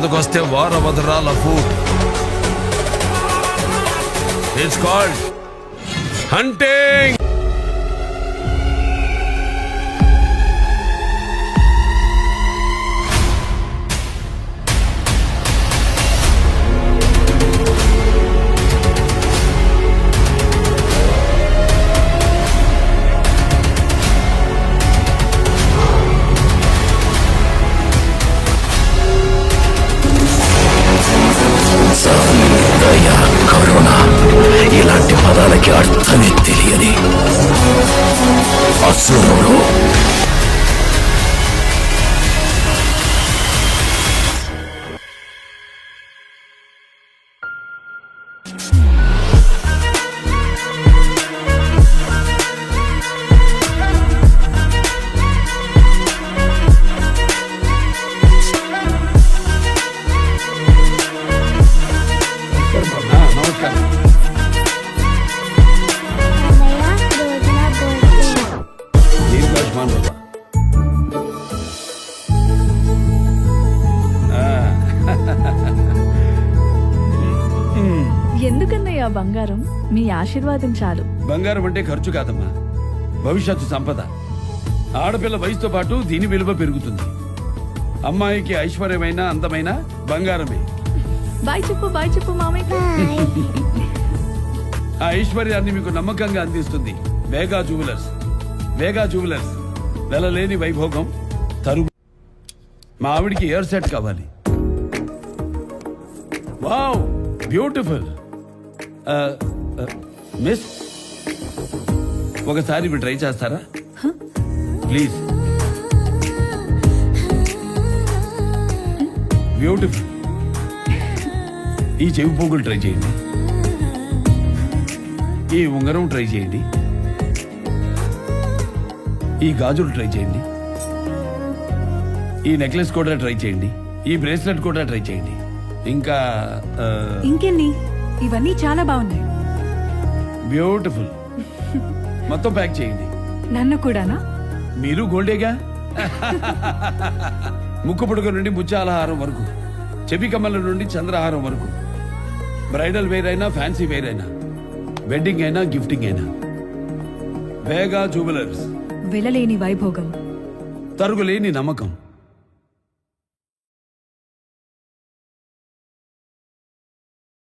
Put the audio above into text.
మీదకి వస్తే వారవదరాల food. It's called hunting. ఇలాంటి పదాలకి అర్థమే తెలియని అసురుడు. ఎందుకన్నయ్యా బంగారం? మీ ఆశీర్వాదం చాలు. బంగారం అంటే ఖర్చు కాదమ్మా, భవిష్యత్తు సంపద. ఆడపిల్ల వయసుతో పాటు దీని విలువ పెరుగుతుంది. అమ్మాయికి ఐశ్వర్యమైన అందమైన బంగారమే. బాయ్ చెప్పు మామయ్య. ఆ ఐశ్వర్యాన్ని మీకు నమ్మకంగా అందిస్తుంది వేగా జ్యువెలర్స్. వేగా జ్యువెలర్స్ వెలలేని వైభోగం తరుగు. మా ఆవిడికి ఇయర్ సెట్ కావాలి. Wow, beautiful. మిస్, ఒకసారి మీరు ట్రై చేస్తారా ప్లీజ్? బ్యూటిఫుల్. ఈ చెవి పోగులు ట్రై చేయండి, ఈ ఉంగరం ట్రై చేయండి, ఈ గాజులు ట్రై చేయండి, ఈ నెక్లెస్ కూడా ట్రై చేయండి, ఈ బ్రేస్లెట్ కూడా ట్రై చేయండి. ఇంకా ఇంకెన్ని? ఇవన్నీ చాలా బాగున్నాయి. బ్యూటిఫుల్. మొత్తం ప్యాక్ చేయండి. నన్ను కూడానా? మీరు గోల్డేగా. ముక్కు పుడక నుండి ముత్యాలహారం వరకు, చెవి కమ్మల నుండి చంద్రహారం వరకు, బ్రైడల్ వేర్ అయినా ఫ్యాన్సీ వేర్ అయినా, వెడ్డింగ్ అయినా గిఫ్టింగ్ అయినా, వేగా జ్యువెలర్స్. వెలలేని వైభోగం, తరుగులేని నమ్మకం.